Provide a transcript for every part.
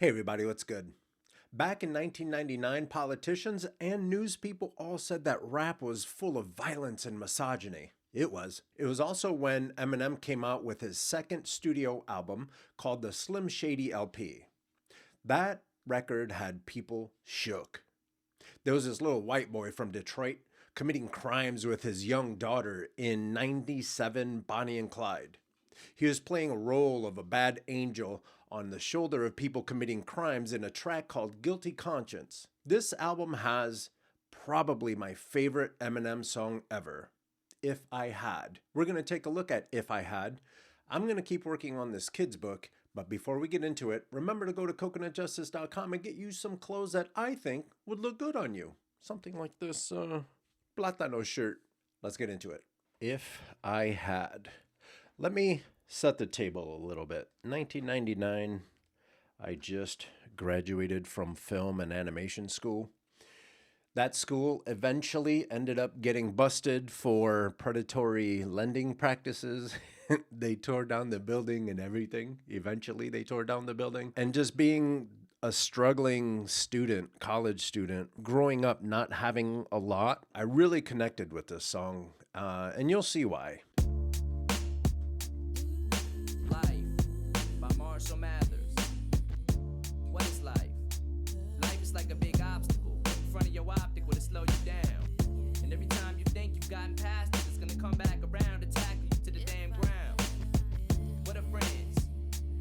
Hey everybody, what's good? Back in 1999, politicians and news people all said that rap was full of violence and misogyny. It was. It was also when Eminem came out with his second studio album called the Slim Shady LP. That record had people shook. There was this little white boy from Detroit committing crimes with his young daughter in 97 Bonnie and Clyde. He was playing a role of a bad angel on the shoulder of people committing crimes in a track called Guilty Conscience. This album has probably my favorite Eminem song ever, If I Had. We're going to take a look at If I Had. I'm going to keep working on this kid's book, but before we get into it, remember to go to coconutjustice.com and get you some clothes that I think would look good on you. Something like this Platano shirt. Let's get into it. If I Had. Let me set the table a little bit. 1999, I just graduated from film and animation school. That school eventually ended up getting busted for predatory lending practices. They tore down the building and everything. Eventually, they tore down the building. And just being a struggling student, college student, growing up not having a lot, I really connected with this song, and you'll see why. What is life? Life is like a big obstacle in front of your optical to slow you down. And every time you think you've gotten past it, it's gonna come back around and tackle you to the damn ground. What are friends?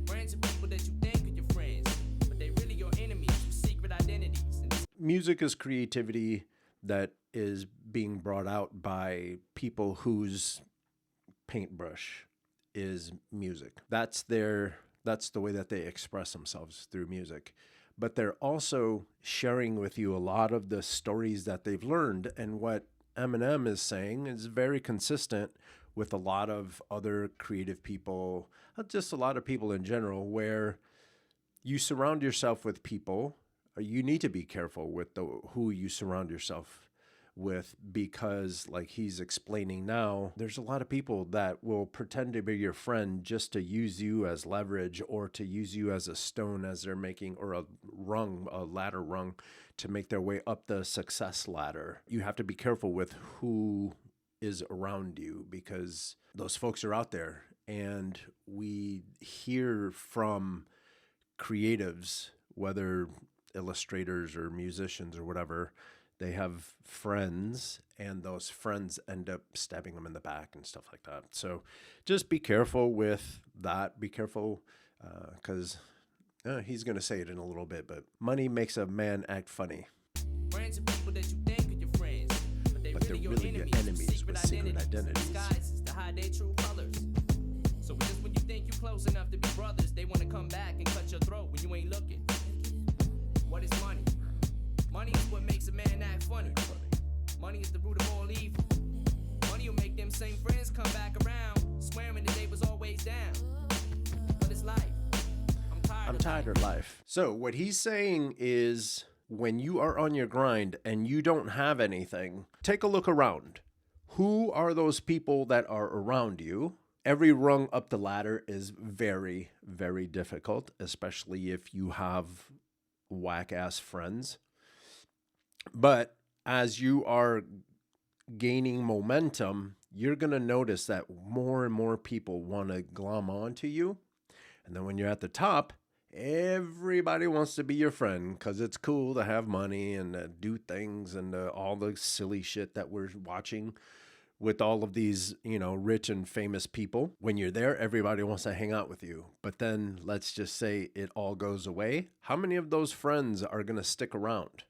Friends are people that you think are your friends, but they really your enemies with secret identities. Music is creativity that is being brought out by people whose paintbrush is music. That's the way that they express themselves through music. But they're also sharing with you a lot of the stories that they've learned. And what Eminem is saying is very consistent with a lot of other creative people, just a lot of people in general, where you surround yourself with people. You need to be careful with who you surround yourself with, because like he's explaining now, there's a lot of people that will pretend to be your friend just to use you as leverage, or to use you as a stone as they're making, or a ladder rung to make their way up the success ladder. You have to be careful with who is around you, because those folks are out there. And we hear from creatives, whether illustrators or musicians or whatever, they have friends, and those friends end up stabbing them in the back and stuff like that. So just be careful with that. Be careful, because he's going to say it in a little bit, but money makes a man act funny. Friends are people that you think are your friends, but they're really your enemies with secret identities. Disguises to hide their true colors. So just when you think you're close enough to be brothers, they want to come back and cut your throat when you ain't looking. What is money? Money is what makes a man act funny. Money is the root of all evil. Money will make them same friends come back around, swearing that they was always down. But it's life. I'm tired of life. So what he's saying is, when you are on your grind and you don't have anything, take a look around. Who are those people that are around you? Every rung up the ladder is very, very difficult, especially if you have whack-ass friends. But as you are gaining momentum, you're going to notice that more and more people want to glom onto you. And then when you're at the top, everybody wants to be your friend, because it's cool to have money and do things, and all the silly shit that we're watching with all of these, rich and famous people. When you're there, everybody wants to hang out with you. But then let's just say it all goes away. How many of those friends are going to stick around?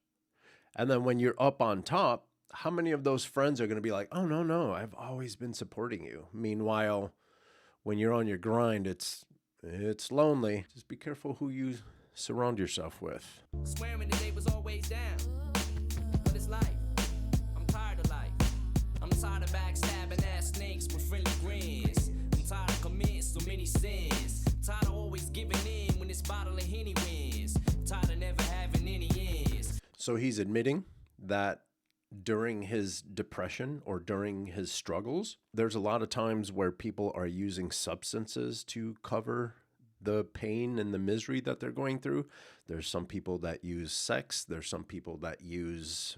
And then when you're up on top, how many of those friends are going to be like, oh, no, I've always been supporting you. Meanwhile, when you're on your grind, it's lonely. Just be careful who you surround yourself with. Swearing that they was always down. But it's life. I'm tired of life. I'm tired of backstabbing ass snakes with friendly grins. I'm tired of committing so many sins. Tired of always giving in when this bottle of Henny wins. Tired of never having any ends. So he's admitting that during his depression or during his struggles, there's a lot of times where people are using substances to cover the pain and the misery that they're going through. There's some people that use sex. There's some people that use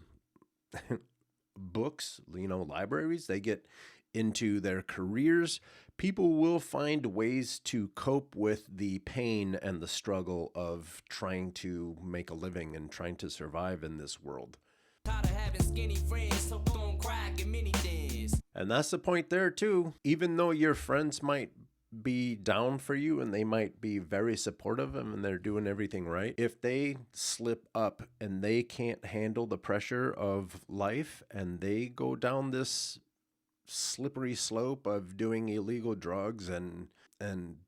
books, libraries. They get into their careers. People will find ways to cope with the pain and the struggle of trying to make a living and trying to survive in this world. Tired of having skinny friends, so don't crack and many things. And that's the point there too. Even though your friends might be down for you and they might be very supportive and they're doing everything right, if they slip up and they can't handle the pressure of life and they go down this slippery slope of doing illegal drugs and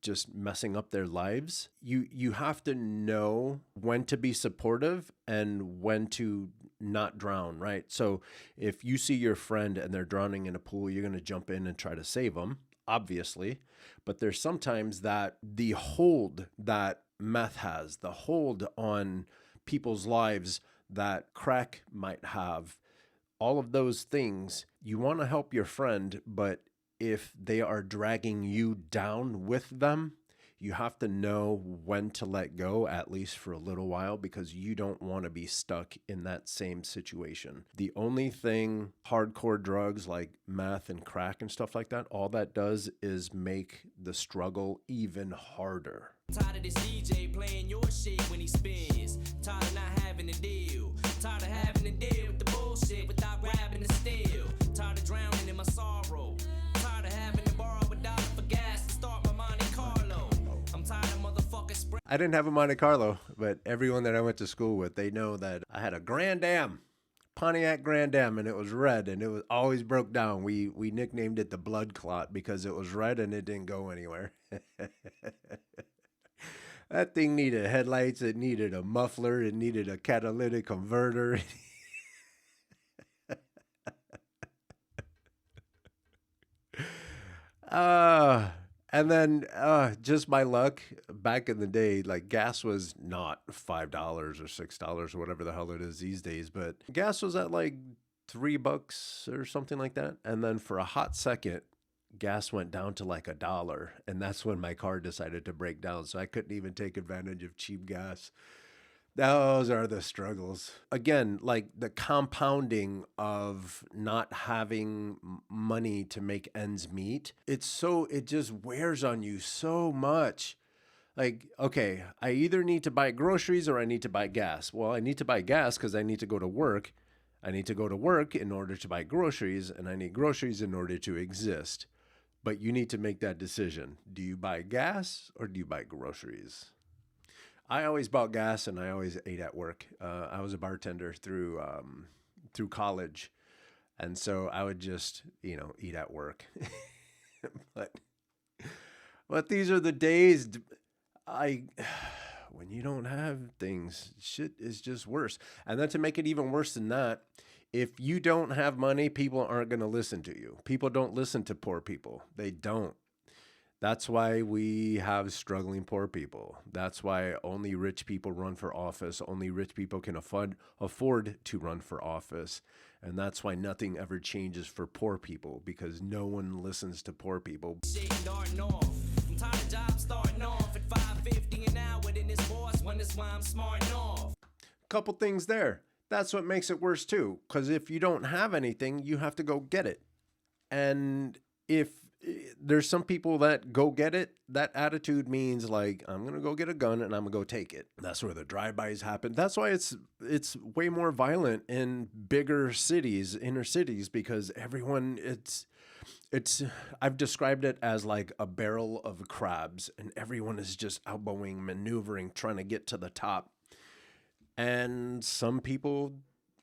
just messing up their lives, you have to know when to be supportive and when to not drown, right? So if you see your friend and they're drowning in a pool, you're going to jump in and try to save them, obviously. But there's sometimes that the hold that meth has, the hold on people's lives that crack might have, all of those things, you want to help your friend, but if they are dragging you down with them, you have to know when to let go, at least for a little while, because you don't want to be stuck in that same situation. The only thing hardcore drugs like meth and crack and stuff like that, all that does is make the struggle even harder. Tired of this DJ playing your shit when he spins. Tired of not having a deal. Tired of having to deal with the bullshit without grabbing the steel. Tired of drowning in my sorrow. Tired of having to borrow a dollar for gas to start my Monte Carlo. I'm tired of motherfuckers spread. I didn't have a Monte Carlo, but everyone that I went to school with, they know that I had a Grand Am, Pontiac Grand Am, and it was red, and it was always broke down. We nicknamed it the blood clot because it was red and it didn't go anywhere. That thing needed headlights, it needed a muffler, it needed a catalytic converter. And then just by luck, back in the day, like gas was not $5 or $6 or whatever the hell it is these days, but gas was at like $3 or something like that. And then for a hot second, gas went down to like $1. And that's when my car decided to break down. So I couldn't even take advantage of cheap gas. Those are the struggles. Again, like the compounding of not having money to make ends meet. It just wears on you so much. Like, okay, I either need to buy groceries or I need to buy gas. Well, I need to buy gas because I need to go to work. I need to go to work in order to buy groceries, and I need groceries in order to exist. But you need to make that decision. Do you buy gas or do you buy groceries? I always bought gas and I always ate at work. I was a bartender through college. And so I would just, eat at work. But these are the days when you don't have things, shit is just worse. And then to make it even worse than that, if you don't have money, people aren't going to listen to you. People don't listen to poor people. They don't. That's why we have struggling poor people. That's why only rich people run for office. Only rich people can afford to run for office. And that's why nothing ever changes for poor people, because no one listens to poor people. I'm tired of jobs starting off at $5.50 an hour, then this boss wonders why I'm smarting off. Couple things there. That's what makes it worse too, because if you don't have anything, you have to go get it. And if there's some people that go get it, that attitude means like, I'm going to go get a gun and I'm going to go take it. That's where the drive-bys happen. That's why it's way more violent in bigger cities, inner cities, because everyone, I've described it as like a barrel of crabs, and everyone is just elbowing, maneuvering, trying to get to the top. And some people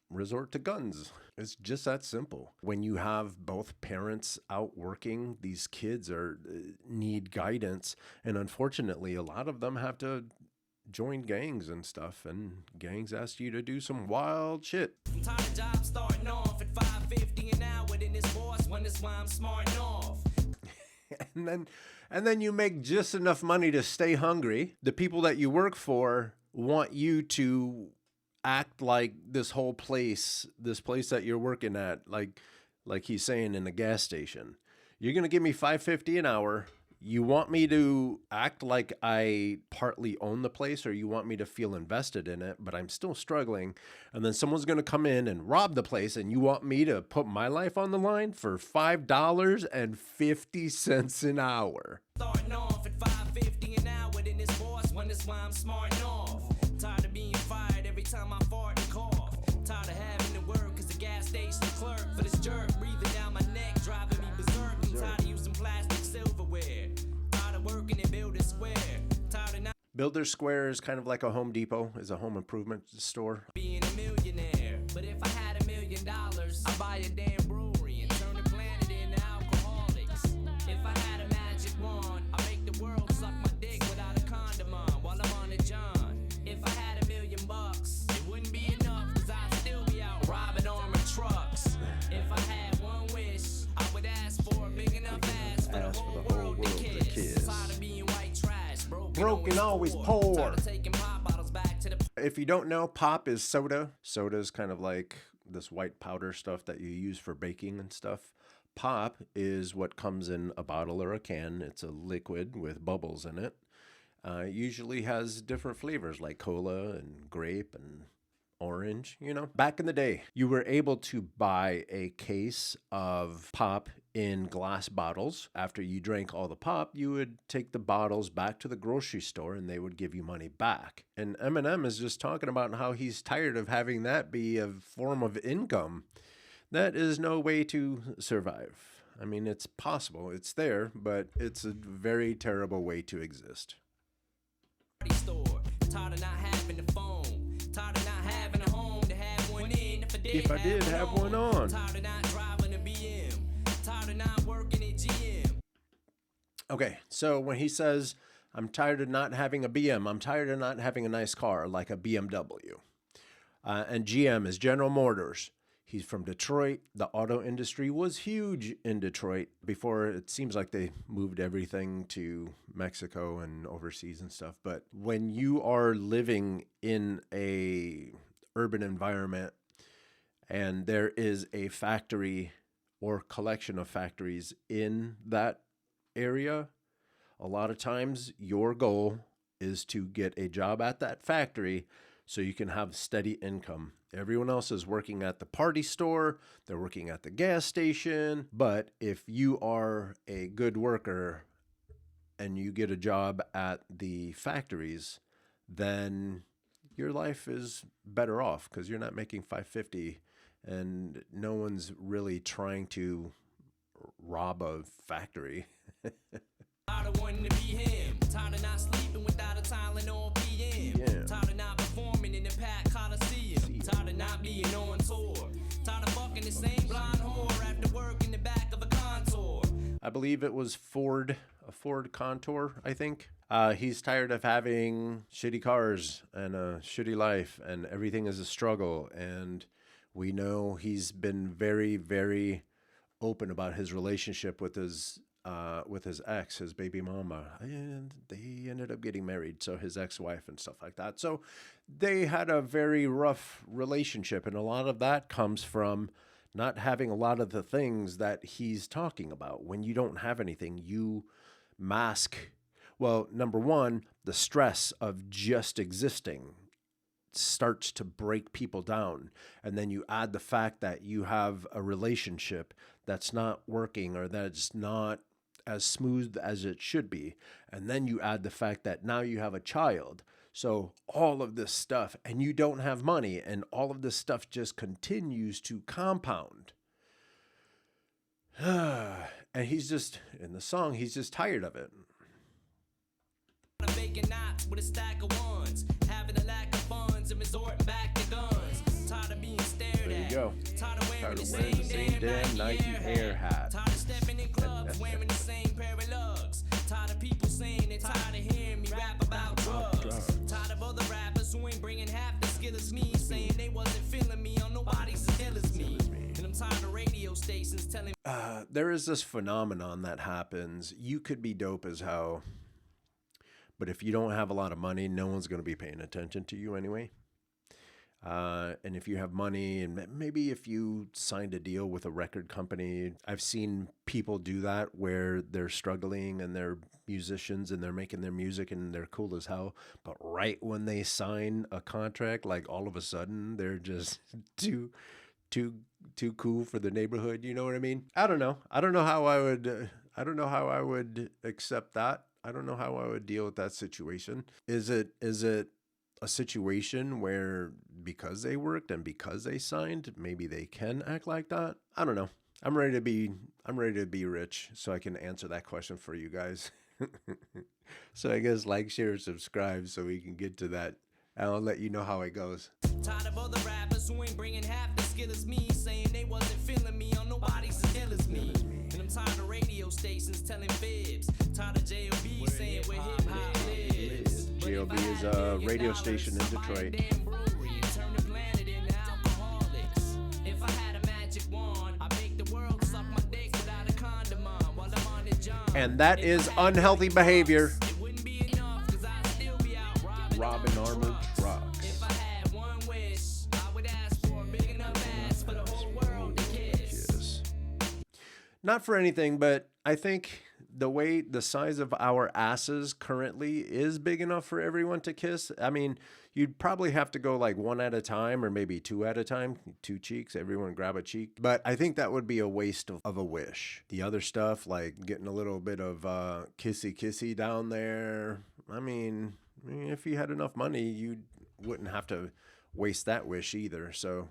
resort to guns. It's just that simple. When you have both parents out working, these kids need guidance. And unfortunately, a lot of them have to join gangs and stuff. And gangs ask you to do some wild shit. I'm tired of jobs starting off at $5.50 an hour, then this boss wonders why I'm smarting off. And then you make just enough money to stay hungry. The people that you work for want you to act like this place that you're working at, like he's saying in the gas station. You're going to give me $5.50 an hour. You want me to act like I partly own the place, or you want me to feel invested in it, but I'm still struggling. And then someone's going to come in and rob the place, and you want me to put my life on the line for $5.50 an hour. Starting off at $5.50 an hour, then this boss wonders why I'm smarting off. Tired of being fired every time I fart and cough. Tired of having to work as a gas station clerk for this jerk breathing down my neck, driving me berserk. I'm tired of using plastic silverware. Tired of working in Builder Square. Tired of not Builder Square is kind of like a Home Depot, is a home improvement store. being a millionaire. But if I had $1 million, I'd buy a damn brewery and turn the planet into alcoholics. If I had a magic wand, I'd make the world suck my dick without a condom on while I'm on a John. If I had $1 million, it wouldn't be enough, cause I'd still be out robbing armored trucks. If I had one wish, I would ask for a big enough ass for the whole world to kiss. Tired of being white trash, Broken, always poor. Tired of taking pop bottles back to the If you don't know, pop is soda. Soda is kind of like this white powder stuff that you use for baking and stuff. Pop is what comes in a bottle or a can. It's a liquid with bubbles in it. Usually has different flavors like cola and grape and orange, you know. Back in the day, you were able to buy a case of pop in glass bottles. After you drank all the pop, you would take the bottles back to the grocery store and they would give you money back. And Eminem is just talking about how he's tired of having that be a form of income. That is no way to survive. I mean, it's possible, it's there, but it's a very terrible way to exist. store. Tired of not having a phone. Tired of not having a home to have one in. If I did have one on. Tired of not driving a BM. Tired of not working at GM. Okay, so when he says, I'm tired of not having a BM, I'm tired of not having a nice car like a BMW. And GM is General Motors. He's from Detroit. The auto industry was huge in Detroit before it seems like they moved everything to Mexico and overseas and stuff. But when you are living in a urban environment and there is a factory or collection of factories in that area, a lot of times your goal is to get a job at that factory so you can have steady income. Everyone else is working at the party store, they're working at the gas station, but if you are a good worker and you get a job at the factories, then your life is better off because you're not making $5.50 and no one's really trying to rob a factory. Tired of wanting to be him. Tired of not sleeping without a Tylenol PM. Yeah. Tired of not performing in the Pack Coliseum. Tired of not being on tour. Tired of fucking the same blonde whore after work in the back of a Contour. I believe it was a Ford Contour, I think. He's tired of having shitty cars and a shitty life and everything is a struggle. And we know he's been very, very open about his relationship with his ex, his baby mama, and they ended up getting married, so his ex-wife and stuff like that. So they had a very rough relationship, and a lot of that comes from not having a lot of the things that he's talking about. When you don't have anything, you mask, well, number one, the stress of just existing starts to break people down. And then you add the fact that you have a relationship that's not working or that's not as smooth as it should be. And then you add the fact that now you have a child. So all of this stuff, and you don't have money, and all of this stuff just continues to compound. And he's just, in the song, he's just tired of it. Making knots with a stack of ones, having a lack of funds and resorting back to guns. Tired of being stared at. There you go. Tired of wearing the Wearing the same damn Nike Air hat. Tired of stepping in clubs, wearing the same pair of lugs. Tired of people saying they're tired of hearing me rap about drugs. Tired of other rappers who ain't bringing half the skill as me, saying they wasn't feeling me on nobody's as ill as me. And I'm tired of radio stations telling there is this phenomenon that happens. You could be dope as hell, but if you don't have a lot of money, no one's going to be paying attention to you anyway. And if you have money, and maybe if you signed a deal with a record company, I've seen people do that where they're struggling and they're musicians and they're making their music and they're cool as hell. But right when they sign a contract, like all of a sudden they're just too cool for the neighborhood. You know what I mean? I don't know. I don't know how I would accept that. I don't know how I would deal with that situation. Is it a situation where because they worked and because they signed, maybe they can act like that? I don't know. I'm ready to be rich so I can answer that question for you guys. So I guess like, share, subscribe so we can get to that. I'll let you know how it goes. Tired of other rappers who ain't bringing half the skill as me, saying they wasn't feeling me on nobody's as ill as me. And I'm tired of radio stations telling fibs. Tired of J.O.B. saying where hip hop lives. J.O.B. is a radio station in Detroit. If I had a magic wand, I'd make the world suck my dick without a condom on while I'm on the job. And that is unhealthy behavior. It wouldn't be enough, 'cause I'd still be out robbing armored trucks. If I had one wish, I would ask for a big enough ass for the whole world to kiss. Not for anything, but I think the size of our asses currently is big enough for everyone to kiss. I mean, you'd probably have to go like one at a time or maybe two at a time, 2 cheeks, everyone grab a cheek. But I think that would be a waste of a wish. The other stuff, like getting a little bit of kissy down there. I mean, if you had enough money, you wouldn't have to waste that wish either. So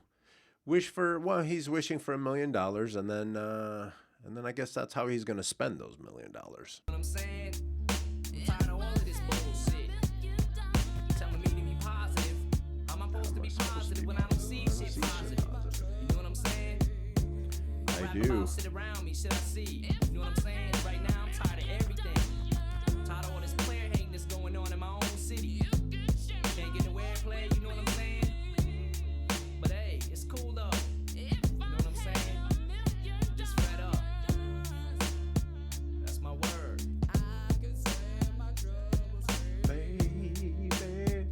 he's wishing for $1 million, and then I guess that's how he's going to spend those $1 million. What I'm saying? I'm tired of all of this bullshit. Telling me to be positive. How am I supposed to be positive when I don't see shit positive? You know what I'm saying? I do. Sit around me, shit I see. You know what I'm saying? Right now I'm tired of everything. Tired of all this player hating that's going on in my own city. Can't get nowhere to play, you know what I'm saying? But hey, it's cool though. You know what I'm saying? Just fed up. That's my word. Baby.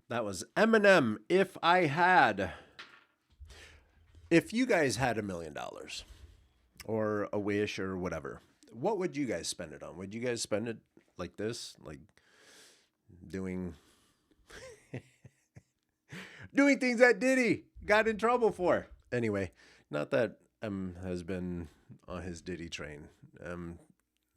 That was Eminem, If I Had. If you guys had $1 million or a wish or whatever, what would you guys spend it on? Would you guys spend it like this? Like doing things that Diddy got in trouble for? Anyway, not that has been on his Diddy train.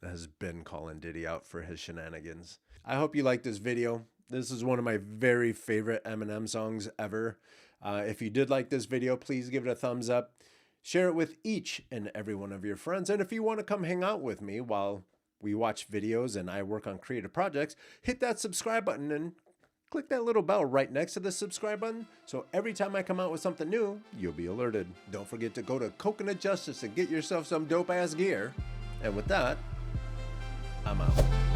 Has been calling Diddy out for his shenanigans. I hope you liked this video. This is one of my very favorite Eminem songs ever. If you did like this video, please give it a thumbs up. Share it with each and every one of your friends. And if you want to come hang out with me while we watch videos and I work on creative projects, hit that subscribe button and click that little bell right next to the subscribe button. So every time I come out with something new, you'll be alerted. Don't forget to go to Coconut Justice and get yourself some dope ass gear. And with that, I'm out.